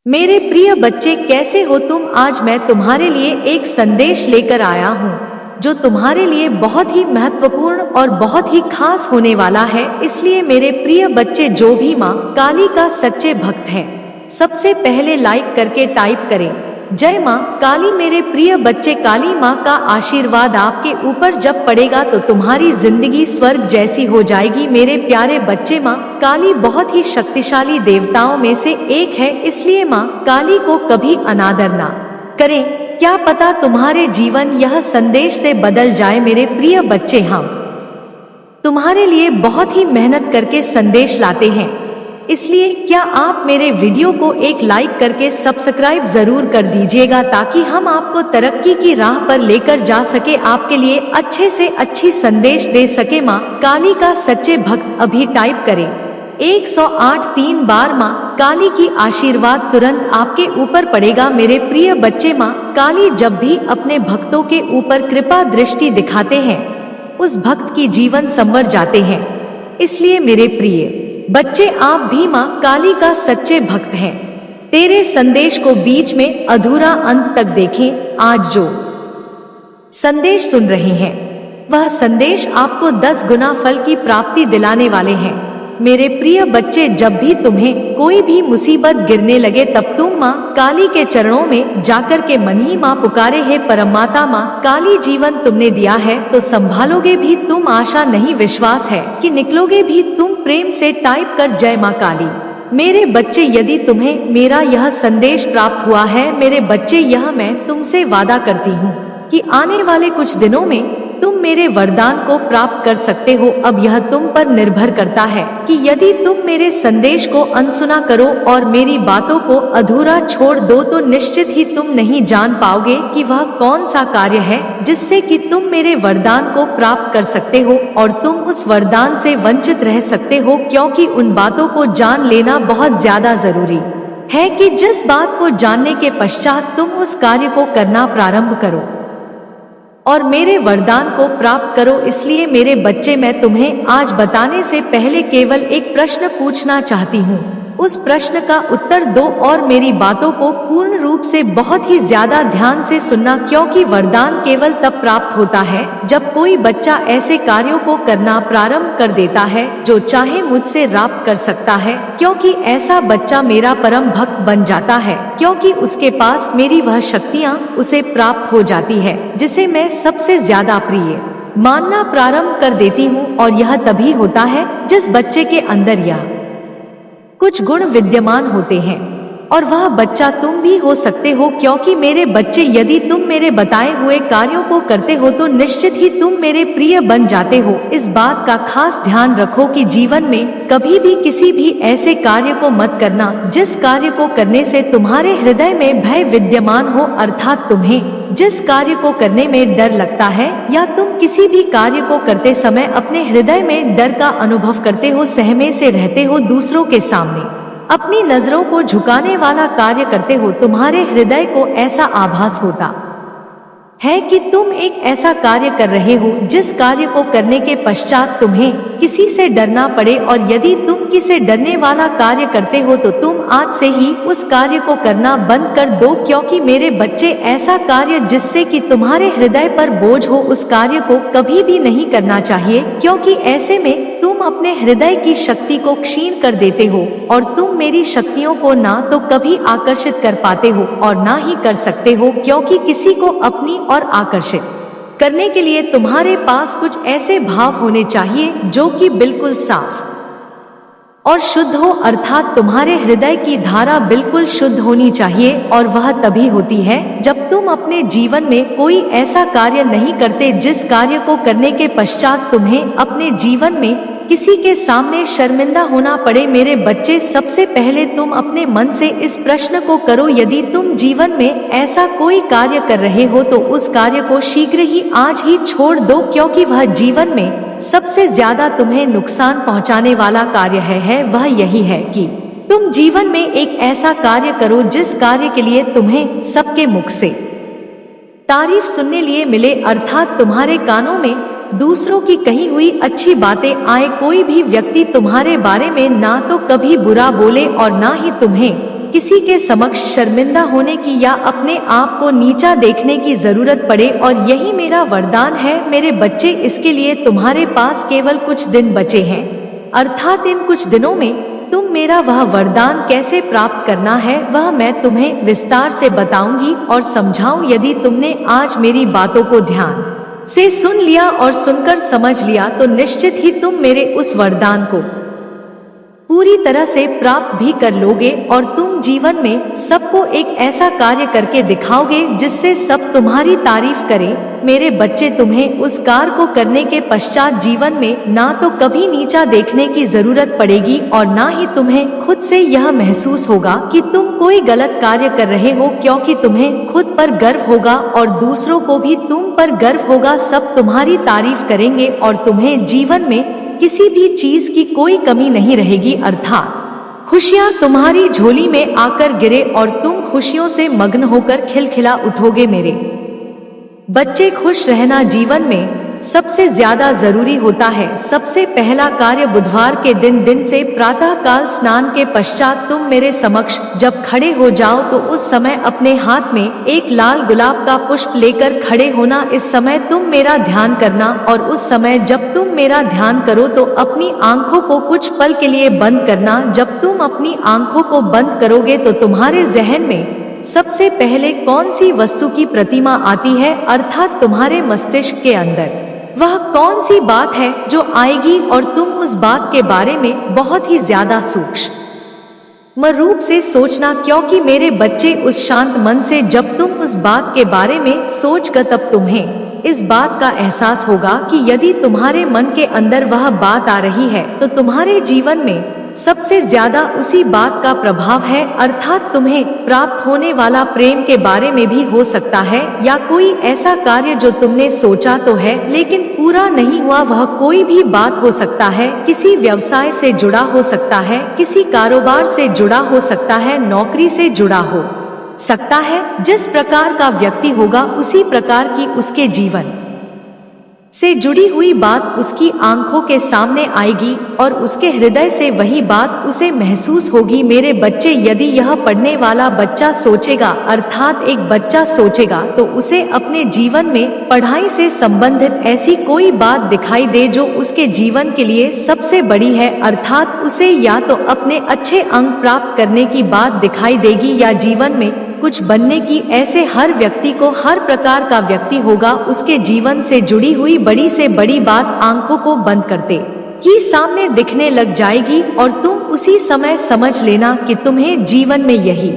मेरे प्रिय बच्चे, कैसे हो तुम? आज मैं तुम्हारे लिए एक संदेश लेकर आया हूँ जो तुम्हारे लिए बहुत ही महत्वपूर्ण और बहुत ही खास होने वाला है। इसलिए मेरे प्रिय बच्चे, जो भी माँ काली का सच्चे भक्त हैं, सबसे पहले लाइक करके टाइप करें जय माँ काली। मेरे प्रिय बच्चे, काली माँ का आशीर्वाद आपके ऊपर जब पड़ेगा तो तुम्हारी जिंदगी स्वर्ग जैसी हो जाएगी। मेरे प्यारे बच्चे, माँ काली बहुत ही शक्तिशाली देवताओं में से एक है, इसलिए माँ काली को कभी अनादर ना करें। क्या पता तुम्हारे जीवन यह संदेश से बदल जाए। मेरे प्रिय बच्चे, हम तुम्हारे लिए बहुत ही मेहनत करके संदेश लाते हैं, इसलिए क्या आप मेरे वीडियो को एक लाइक करके सब्सक्राइब जरूर कर दीजिएगा ताकि हम आपको तरक्की की राह पर लेकर जा सके, आपके लिए अच्छे से अच्छी संदेश दे सके। माँ काली का सच्चे भक्त अभी टाइप करें 108 3 बार। माँ काली की आशीर्वाद तुरंत आपके ऊपर पड़ेगा। मेरे प्रिय बच्चे, माँ काली जब भी अपने भक्तों के ऊपर कृपा दृष्टि दिखाते हैं, उस भक्त की जीवन संवर जाते हैं। इसलिए मेरे प्रिय बच्चे, आप भी माँ काली का सच्चे भक्त हैं। तेरे संदेश को बीच में अधूरा अंत तक देखें। आज जो संदेश सुन रहे हैं, वह संदेश आपको 10 गुना फल की प्राप्ति दिलाने वाले हैं। मेरे प्रिय बच्चे, जब भी तुम्हें कोई भी मुसीबत गिरने लगे, तब तुम माँ काली के चरणों में जाकर के मन ही माँ पुकारे, हे परमाता माँ काली, जीवन तुमने दिया है तो संभालोगे भी तुम। आशा नहीं, विश्वास है कि निकलोगे भी तुम। प्रेम से टाइप कर जय माँ काली। मेरे बच्चे, यदि तुम्हें मेरा यह संदेश प्राप्त हुआ है, मेरे बच्चे, यह मैं तुमसे वादा करती हूँ कि आने वाले कुछ दिनों में तुम मेरे वरदान को प्राप्त कर सकते हो। अब यह तुम पर निर्भर करता है कि यदि तुम मेरे संदेश को अनसुना करो और मेरी बातों को अधूरा छोड़ दो तो निश्चित ही तुम नहीं जान पाओगे कि वह कौन सा कार्य है जिससे कि तुम मेरे वरदान को प्राप्त कर सकते हो, और तुम उस वरदान से वंचित रह सकते हो, क्योंकि उन बातों को जान लेना बहुत ज्यादा जरूरी है कि जिस बात को जानने के पश्चात तुम उस कार्य को करना प्रारंभ करो और मेरे वरदान को प्राप्त करो। इसलिए मेरे बच्चे, मैं तुम्हें आज बताने से पहले केवल एक प्रश्न पूछना चाहती हूँ। उस प्रश्न का उत्तर दो और मेरी बातों को पूर्ण रूप से बहुत ही ज्यादा ध्यान से सुनना, क्योंकि वरदान केवल तब प्राप्त होता है जब कोई बच्चा ऐसे कार्यों को करना प्रारंभ कर देता है जो चाहे मुझसे प्राप्त कर सकता है, क्योंकि ऐसा बच्चा मेरा परम भक्त बन जाता है, क्योंकि उसके पास मेरी वह शक्तियाँ उसे प्राप्त हो जाती है जिसे मैं सबसे ज्यादा प्रिय मानना प्रारंभ कर देती हूँ। और यह तभी होता है जिस बच्चे के अंदर यह कुछ गुण विद्यमान होते हैं, और वह बच्चा तुम भी हो सकते हो, क्योंकि मेरे बच्चे, यदि तुम मेरे बताए हुए कार्यों को करते हो तो निश्चित ही तुम मेरे प्रिय बन जाते हो। इस बात का खास ध्यान रखो कि जीवन में कभी भी किसी भी ऐसे कार्य को मत करना जिस कार्य को करने से तुम्हारे हृदय में भय विद्यमान हो, अर्थात तुम्हें जिस कार्य को करने में डर लगता है, या तुम किसी भी कार्य को करते समय अपने हृदय में डर का अनुभव करते हो, सहमे से रहते हो, दूसरों के सामने अपनी नजरों को झुकाने वाला कार्य करते हो, तुम्हारे हृदय को ऐसा आभास होता है कि तुम एक ऐसा कार्य कर रहे हो जिस कार्य को करने के पश्चात तुम्हें किसी से डरना पड़े, और यदि तुम किसी डरने वाला कार्य करते हो तो तुम आज से ही उस कार्य को करना बंद कर दो, क्योंकि मेरे बच्चे, ऐसा कार्य जिससे कि तुम्हारे हृदय पर बोझ हो, उस कार्य को कभी भी नहीं करना चाहिए, क्योंकि ऐसे में तुम अपने हृदय की शक्ति को क्षीण कर देते हो और तुम मेरी शक्तियों को ना तो कभी आकर्षित कर पाते हो और ना ही कर सकते हो, क्योंकि किसी को अपनी और आकर्षित करने के लिए तुम्हारे पास कुछ ऐसे भाव होने चाहिए जो कि बिल्कुल साफ और शुद्ध हो, अर्थात तुम्हारे हृदय की धारा बिल्कुल शुद्ध होनी चाहिए, और वह तभी होती है जब तुम अपने जीवन में कोई ऐसा कार्य नहीं करते जिस कार्य को करने के पश्चात तुम्हें अपने जीवन में किसी के सामने शर्मिंदा होना पड़े। मेरे बच्चे, सबसे पहले तुम अपने मन से इस प्रश्न को करो, यदि तुम जीवन में ऐसा कोई कार्य कर रहे हो तो उस कार्य को शीघ्र ही आज ही छोड़ दो, क्योंकि वह जीवन में सबसे ज्यादा तुम्हें नुकसान पहुंचाने वाला कार्य है। वह यही है कि तुम जीवन में एक ऐसा कार्य करो जिस कार्य के लिए तुम्हें सबके मुख से तारीफ सुनने लिए मिले, अर्थात तुम्हारे कानों में दूसरों की कही हुई अच्छी बातें आए। कोई भी व्यक्ति तुम्हारे बारे में ना तो कभी बुरा बोले और ना ही तुम्हें किसी के समक्ष शर्मिंदा होने की या अपने आप को नीचा देखने की जरूरत पड़े, और यही मेरा वरदान है मेरे बच्चे। इसके लिए तुम्हारे पास केवल कुछ दिन बचे हैं, अर्थात इन कुछ दिनों में तुम मेरा वह वरदान कैसे प्राप्त करना है वह मैं तुम्हें विस्तार से बताऊंगी और समझाऊं। यदि तुमने आज मेरी बातों को ध्यान से सुन लिया और सुनकर समझ लिया तो निश्चित ही तुम मेरे उस वरदान को पूरी तरह से प्राप्त भी कर लोगे, और तुम जीवन में सबको एक ऐसा कार्य करके दिखाओगे जिससे सब तुम्हारी तारीफ करें। मेरे बच्चे, तुम्हें उस कार्य को करने के पश्चात जीवन में ना तो कभी नीचा देखने की जरूरत पड़ेगी और ना ही तुम्हें खुद से यह महसूस होगा कि तुम कोई गलत कार्य कर रहे हो, क्योंकि तुम्हें खुद पर गर्व होगा और दूसरों को भी तुम पर गर्व होगा। सब तुम्हारी तारीफ करेंगे और तुम्हें जीवन में किसी भी चीज की कोई कमी नहीं रहेगी, अर्थात खुशियां तुम्हारी झोली में आकर गिरे और तुम खुशियों से मग्न होकर खिलखिला उठोगे। मेरे बच्चे, खुश रहना जीवन में सबसे ज्यादा जरूरी होता है। सबसे पहला कार्य बुधवार के दिन से प्रातः काल स्नान के पश्चात तुम मेरे समक्ष जब खड़े हो जाओ तो उस समय अपने हाथ में एक लाल गुलाब का पुष्प लेकर खड़े होना। इस समय तुम मेरा ध्यान करना, और उस समय जब तुम मेरा ध्यान करो तो अपनी आंखों को कुछ पल के लिए बंद करना। जब तुम अपनी आंखों को बंद करोगे तो तुम्हारे जहन में सबसे पहले कौन सी वस्तु की प्रतिमा आती है, अर्थात तुम्हारे मस्तिष्क के अंदर वह कौन सी बात है जो आएगी, और तुम उस बात के बारे में बहुत ही ज्यादा सूक्ष्म रूप से सोचना। क्योंकि मेरे बच्चे, उस शांत मन से जब तुम उस बात के बारे में सोचकर तब तुम्हें इस बात का एहसास होगा कि यदि तुम्हारे मन के अंदर वह बात आ रही है तो तुम्हारे जीवन में सबसे ज्यादा उसी बात का प्रभाव है, अर्थात तुम्हें प्राप्त होने वाला प्रेम के बारे में भी हो सकता है, या कोई ऐसा कार्य जो तुमने सोचा तो है लेकिन पूरा नहीं हुआ। वह कोई भी बात हो सकता है, किसी व्यवसाय से जुड़ा हो सकता है, किसी कारोबार से जुड़ा हो सकता है, नौकरी से जुड़ा हो सकता है। जिस प्रकार का व्यक्ति होगा उसी प्रकार की उसके जीवन से जुड़ी हुई बात उसकी आंखों के सामने आएगी और उसके हृदय से वही बात उसे महसूस होगी। मेरे बच्चे, यदि यह पढ़ने वाला बच्चा सोचेगा, अर्थात एक बच्चा सोचेगा, तो उसे अपने जीवन में पढ़ाई से संबंधित ऐसी कोई बात दिखाई दे जो उसके जीवन के लिए सबसे बड़ी है, अर्थात उसे या तो अपने अच्छे अंक प्राप्त करने की बात दिखाई देगी या जीवन में कुछ बनने की। ऐसे हर व्यक्ति को, हर प्रकार का व्यक्ति होगा, उसके जीवन से जुड़ी हुई बड़ी से बड़ी बात आंखों को बंद करते ही सामने दिखने लग जाएगी, और तुम उसी समय समझ लेना कि तुम्हें जीवन में यही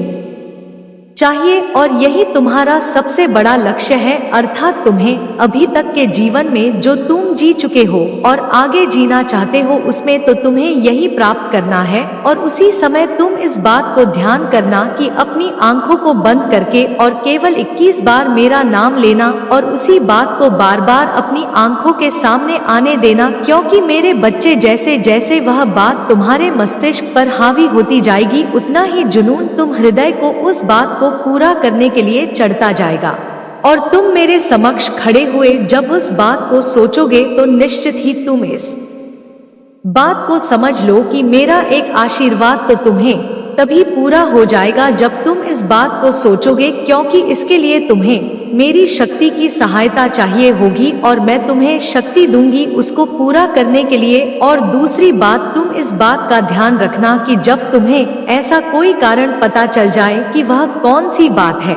चाहिए और यही तुम्हारा सबसे बड़ा लक्ष्य है। अर्थात तुम्हें अभी तक के जीवन में जो तुम जी चुके हो और आगे जीना चाहते हो उसमें तो तुम्हें यही प्राप्त करना है। और उसी समय तुम इस बात को ध्यान करना कि अपनी आंखों को बंद करके और केवल 21 बार मेरा नाम लेना और उसी बात को बार बार अपनी आंखों के सामने आने देना, क्योंकि मेरे बच्चे, जैसे जैसे वह बात तुम्हारे मस्तिष्क पर हावी होती जाएगी उतना ही जुनून तुम हृदय को उस बात को पूरा करने के लिए चढ़ता जाएगा। और तुम मेरे समक्ष खड़े हुए जब उस बात को सोचोगे तो निश्चित ही तुम इस बात को समझ लो कि मेरा एक आशीर्वाद तो तुम्हें तभी पूरा हो जाएगा जब तुम इस बात को सोचोगे, क्योंकि इसके लिए तुम्हें मेरी शक्ति की सहायता चाहिए होगी और मैं तुम्हें शक्ति दूंगी उसको पूरा करने के लिए। और दूसरी बात, तुम इस बात का ध्यान रखना कि जब तुम्हें ऐसा कोई कारण पता चल जाए कि वह कौन सी बात है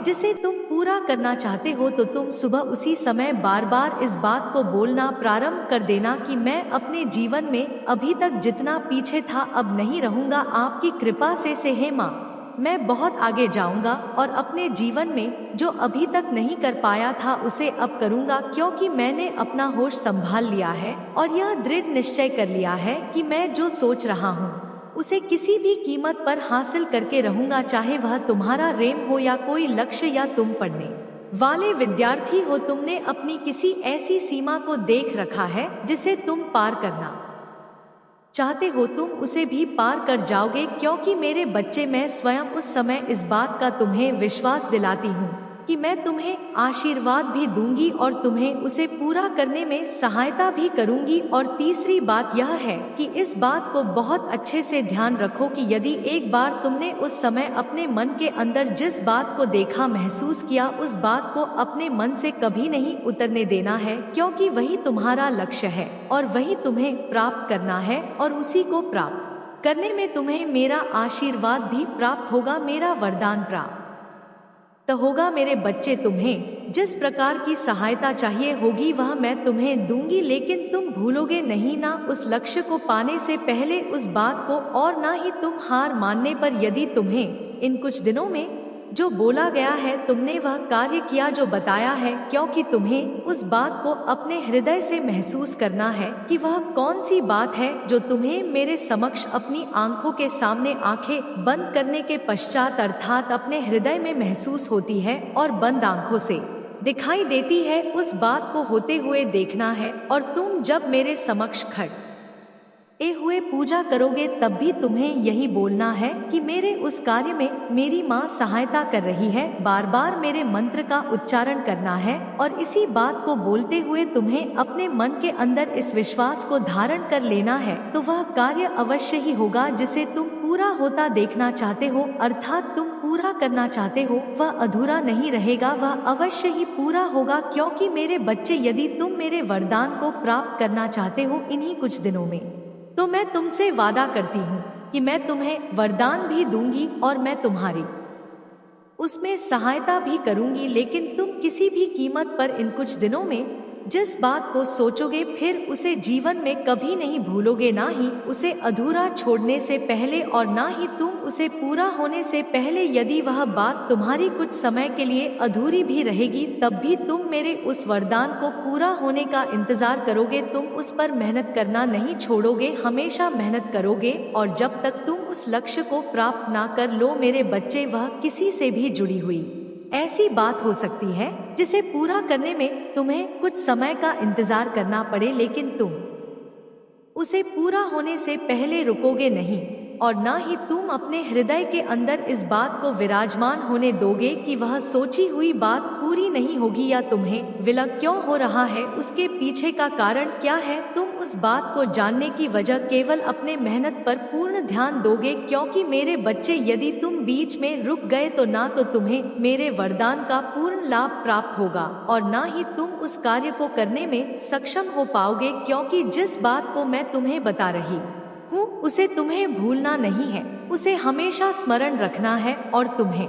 जिसे तुम पूरा करना चाहते हो, तो तुम सुबह उसी समय बार बार इस बात को बोलना प्रारंभ कर देना कि मैं अपने जीवन में अभी तक जितना पीछे था अब नहीं रहूंगा। आपकी कृपा से हे माँ, मैं बहुत आगे जाऊंगा और अपने जीवन में जो अभी तक नहीं कर पाया था उसे अब करूंगा, क्योंकि मैंने अपना होश संभाल लिया है और यह दृढ़ निश्चय कर लिया है कि मैं जो सोच रहा हूँ उसे किसी भी कीमत पर हासिल करके रहूंगा, चाहे वह तुम्हारा रेम हो या कोई लक्ष्य या तुम पढ़ने वाले विद्यार्थी हो। तुमने अपनी किसी ऐसी सीमा को देख रखा है जिसे तुम पार करना चाहते हो, तुम उसे भी पार कर जाओगे, क्योंकि मेरे बच्चे, मैं स्वयं उस समय इस बात का तुम्हें विश्वास दिलाती हूँ कि मैं तुम्हें आशीर्वाद भी दूंगी और तुम्हें उसे पूरा करने में सहायता भी करूंगी। और तीसरी बात यह है कि इस बात को बहुत अच्छे से ध्यान रखो कि यदि एक बार तुमने उस समय अपने मन के अंदर जिस बात को देखा, महसूस किया, उस बात को अपने मन से कभी नहीं उतरने देना है, क्योंकि वही तुम्हारा लक्ष्य है और वही तुम्हें प्राप्त करना है। और उसी को प्राप्त करने में तुम्हें मेरा आशीर्वाद भी प्राप्त होगा, मेरा वरदान प्राप्त तो होगा। मेरे बच्चे, तुम्हें जिस प्रकार की सहायता चाहिए होगी वह मैं तुम्हें दूंगी, लेकिन तुम भूलोगे नहीं ना उस लक्ष्य को पाने से पहले उस बात को, और ना ही तुम हार मानने पर। यदि तुम्हें इन कुछ दिनों में जो बोला गया है तुमने वह कार्य किया जो बताया है, क्योंकि तुम्हें उस बात को अपने हृदय से महसूस करना है कि वह कौन सी बात है जो तुम्हें मेरे समक्ष अपनी आंखों के सामने आंखें बंद करने के पश्चात अर्थात अपने हृदय में महसूस होती है और बंद आंखों से दिखाई देती है। उस बात को होते हुए देखना है और तुम जब मेरे समक्ष खड़े हुए पूजा करोगे तब भी तुम्हें यही बोलना है कि मेरे उस कार्य में मेरी माँ सहायता कर रही है। बार बार मेरे मंत्र का उच्चारण करना है और इसी बात को बोलते हुए तुम्हें अपने मन के अंदर इस विश्वास को धारण कर लेना है, तो वह कार्य अवश्य ही होगा जिसे तुम पूरा होता देखना चाहते हो, अर्थात तुम पूरा करना चाहते हो। वह अधूरा नहीं रहेगा, वह अवश्य ही पूरा होगा। क्योंकि मेरे बच्चे, यदि तुम मेरे वरदान को प्राप्त करना चाहते हो इन्हीं कुछ दिनों में, तो मैं तुमसे वादा करती हूँ कि मैं तुम्हें वरदान भी दूंगी और मैं तुम्हारी उसमें सहायता भी करूंगी। लेकिन तुम किसी भी कीमत पर इन कुछ दिनों में जिस बात को सोचोगे फिर उसे जीवन में कभी नहीं भूलोगे, ना ही उसे अधूरा छोड़ने से पहले और ना ही तुम उसे पूरा होने से पहले। यदि वह बात तुम्हारी कुछ समय के लिए अधूरी भी रहेगी तब भी तुम मेरे उस वरदान को पूरा होने का इंतजार करोगे, तुम उस पर मेहनत करना नहीं छोड़ोगे, हमेशा मेहनत करोगे। और जब तक तुम उस लक्ष्य को प्राप्त ना कर लो मेरे बच्चे, वह किसी से भी जुड़ी हुई ऐसी बात हो सकती है जिसे पूरा करने में तुम्हें कुछ समय का इंतजार करना पड़े, लेकिन तुम उसे पूरा होने से पहले रुकोगे नहीं और ना ही तुम अपने हृदय के अंदर इस बात को विराजमान होने दोगे कि वह सोची हुई बात पूरी नहीं होगी या तुम्हें विलग क्यों हो रहा है, उसके पीछे का कारण क्या है। तुम उस बात को जानने की वजह केवल अपने मेहनत पर पूर्ण ध्यान दोगे। क्योंकि मेरे बच्चे, यदि तुम बीच में रुक गए तो ना तो तुम्हें मेरे वरदान का पूर्ण लाभ प्राप्त होगा और ना ही तुम उस कार्य को करने में सक्षम हो पाओगे। क्योंकि जिस बात को मैं तुम्हें बता रही हूँ उसे तुम्हें भूलना नहीं है, उसे हमेशा स्मरण रखना है और तुम्हें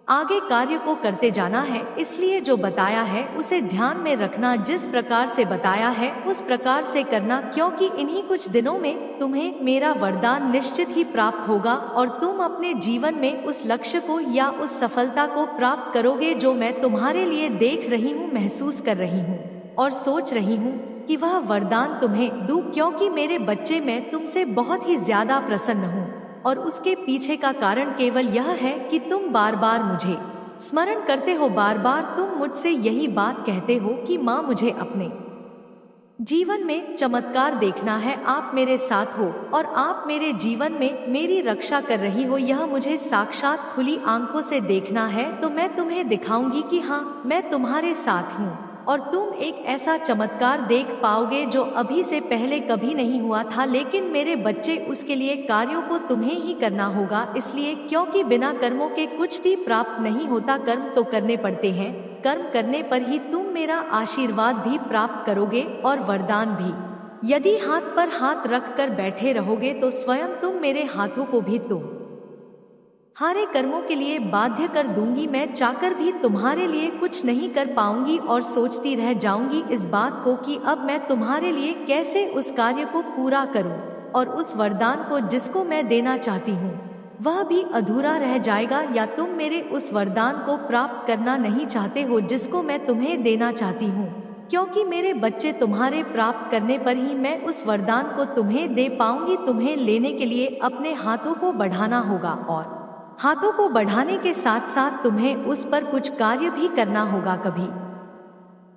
आगे कार्य को करते जाना है। इसलिए जो बताया है उसे ध्यान में रखना, जिस प्रकार से बताया है उस प्रकार से करना। क्योंकि इन्हीं कुछ दिनों में तुम्हें मेरा वरदान निश्चित ही प्राप्त होगा और तुम अपने जीवन में उस लक्ष्य को या उस सफलता को प्राप्त करोगे जो मैं तुम्हारे लिए देख रही हूँ, महसूस कर रही हूँ और सोच रही हूँ कि वह वरदान तुम्हें दूं। क्योंकि मेरे बच्चे, मैं तुमसे बहुत ही ज्यादा प्रसन्न हूँ और उसके पीछे का कारण केवल यह है कि तुम बार बार मुझे स्मरण करते हो, बार बार तुम मुझसे यही बात कहते हो कि माँ मुझे अपने जीवन में चमत्कार देखना है, आप मेरे साथ हो और आप मेरे जीवन में मेरी रक्षा कर रही हो, यह मुझे साक्षात खुली आंखों से देखना है। तो मैं तुम्हें दिखाऊंगी कि हाँ, मैं तुम्हारे साथ हूँ और तुम एक ऐसा चमत्कार देख पाओगे जो अभी से पहले कभी नहीं हुआ था। लेकिन मेरे बच्चे, उसके लिए कार्यों को तुम्हें ही करना होगा। इसलिए क्योंकि बिना कर्मों के कुछ भी प्राप्त नहीं होता, कर्म तो करने पड़ते हैं, कर्म करने पर ही तुम मेरा आशीर्वाद भी प्राप्त करोगे और वरदान भी। यदि हाथ पर हाथ रख कर बैठे रहोगे तो स्वयं तुम मेरे हाथों को भी हारे कर्मों के लिए बाध्य कर दूंगी। मैं चाहकर भी तुम्हारे लिए कुछ नहीं कर पाऊंगी और सोचती रह जाऊंगी इस बात को कि अब मैं तुम्हारे लिए कैसे उस कार्य को पूरा करूं और उस वरदान को जिसको मैं देना चाहती हूं वह भी अधूरा रह जाएगा। या तुम मेरे उस वरदान को प्राप्त करना नहीं चाहते हो जिसको मैं तुम्हें देना चाहती हूँ। क्योंकि मेरे बच्चे, तुम्हारे प्राप्त करने पर ही मैं उस वरदान को तुम्हें दे पाऊंगी। तुम्हें लेने के लिए अपने हाथों को बढ़ाना होगा और हाथों को बढ़ाने के साथ साथ तुम्हें उस पर कुछ कार्य भी करना होगा। कभी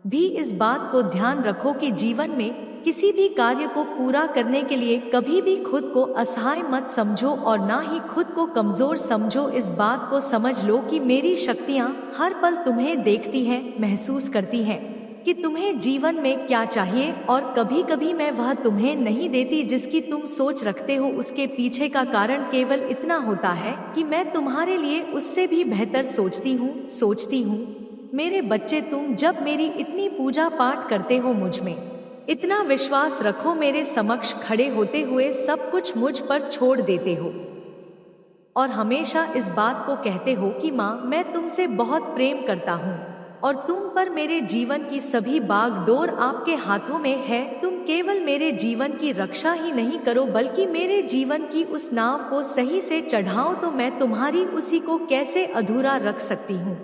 भी इस बात को ध्यान रखो कि जीवन में किसी भी कार्य को पूरा करने के लिए कभी भी खुद को असहाय मत समझो और ना ही खुद को कमजोर समझो। इस बात को समझ लो कि मेरी शक्तियाँ हर पल तुम्हें देखती हैं, महसूस करती हैं कि तुम्हें जीवन में क्या चाहिए, और कभी कभी मैं वह तुम्हें नहीं देती जिसकी तुम सोच रखते हो। उसके पीछे का कारण केवल इतना होता है कि मैं तुम्हारे लिए उससे भी बेहतर सोचती हूँ। मेरे बच्चे, तुम जब मेरी इतनी पूजा पाठ करते हो, मुझ में इतना विश्वास रखो, मेरे समक्ष खड़े होते हुए सब कुछ मुझ पर छोड़ देते हो और हमेशा इस बात को कहते हो कि माँ, मैं तुमसे बहुत प्रेम करता हूँ और तुम पर मेरे जीवन की सभी बागडोर आपके हाथों में है। तुम केवल मेरे जीवन की रक्षा ही नहीं करो बल्कि मेरे जीवन की उस नाव को सही से चढ़ाओ, तो मैं तुम्हारी उसी को कैसे अधूरा रख सकती हूँ।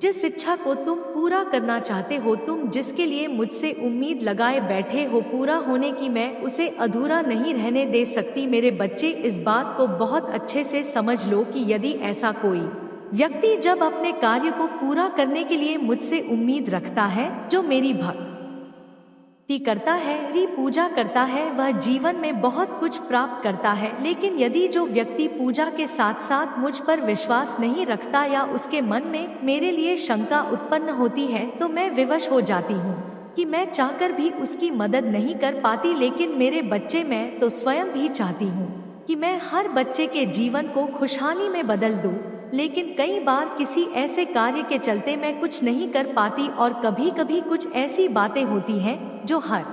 जिस इच्छा को तुम पूरा करना चाहते हो, तुम जिसके लिए मुझसे उम्मीद लगाए बैठे हो पूरा होने की, मैं उसे अधूरा नहीं रहने दे सकती। मेरे बच्चे, इस बात को बहुत अच्छे से समझ लो कि यदि ऐसा कोई व्यक्ति जब अपने कार्य को पूरा करने के लिए मुझसे उम्मीद रखता है, जो मेरी भक्ति करता है, री पूजा करता है, वह जीवन में बहुत कुछ प्राप्त करता है। लेकिन यदि जो व्यक्ति पूजा के साथ साथ मुझ पर विश्वास नहीं रखता या उसके मन में मेरे लिए शंका उत्पन्न होती है, तो मैं विवश हो जाती हूँ कि मैं चाहकर भी उसकी मदद नहीं कर पाती। लेकिन मेरे बच्चे, मैं तो स्वयं भी चाहती हूँ कि मैं हर बच्चे के जीवन को खुशहाली में बदल दूं, लेकिन कई बार किसी ऐसे कार्य के चलते मैं कुछ नहीं कर पाती और कभी कभी कुछ ऐसी बातें होती हैं जो हर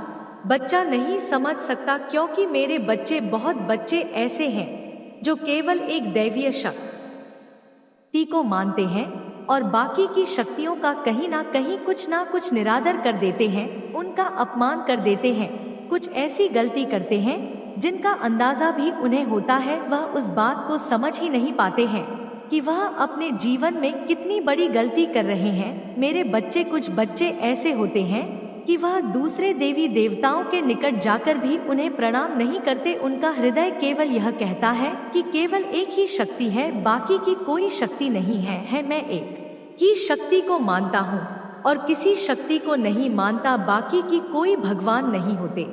बच्चा नहीं समझ सकता, क्योंकि मेरे बच्चे, बहुत बच्चे ऐसे हैं जो केवल एक दैवीय शक्ति को मानते हैं और बाकी की शक्तियों का कहीं ना कहीं कुछ ना कुछ निरादर कर देते हैं, उनका अपमान कर देते हैं, कुछ ऐसी गलती करते हैं जिनका अंदाजा भी उन्हें होता है। वह उस बात को समझ ही नहीं पाते हैं कि वह अपने जीवन में कितनी बड़ी गलती कर रहे हैं। मेरे बच्चे, कुछ बच्चे ऐसे होते हैं कि वह दूसरे देवी देवताओं के निकट जाकर भी उन्हें प्रणाम नहीं करते। उनका हृदय केवल यह कहता है कि केवल एक ही शक्ति है, बाकी की कोई शक्ति नहीं है। मैं एक ही शक्ति को मानता हूँ और किसी शक्ति को नहीं मानता, बाकी की कोई भगवान नहीं होते।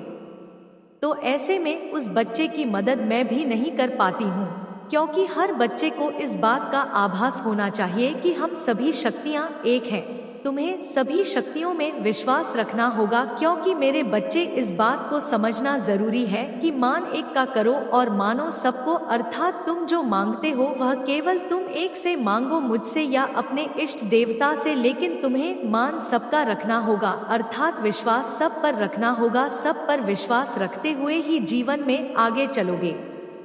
तो ऐसे में उस बच्चे की मदद मैं भी नहीं कर पाती हूँ, क्योंकि हर बच्चे को इस बात का आभास होना चाहिए कि हम सभी शक्तियाँ एक हैं। तुम्हें सभी शक्तियों में विश्वास रखना होगा, क्योंकि मेरे बच्चे, इस बात को समझना जरूरी है कि मान एक का करो और मानो सबको, अर्थात तुम जो मांगते हो वह केवल तुम एक से मांगो, मुझसे या अपने इष्ट देवता से, लेकिन तुम्हें मान सबका रखना होगा, अर्थात विश्वास सब पर रखना होगा। सब पर विश्वास रखते हुए ही जीवन में आगे चलोगे,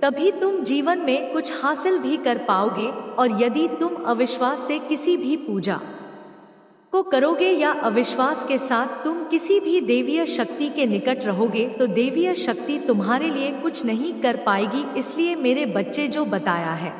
तभी तुम जीवन में कुछ हासिल भी कर पाओगे। और यदि तुम अविश्वास से किसी भी पूजा को करोगे या अविश्वास के साथ तुम किसी भी देवीय शक्ति के निकट रहोगे, तो देवीय शक्ति तुम्हारे लिए कुछ नहीं कर पाएगी। इसलिए मेरे बच्चे, जो बताया है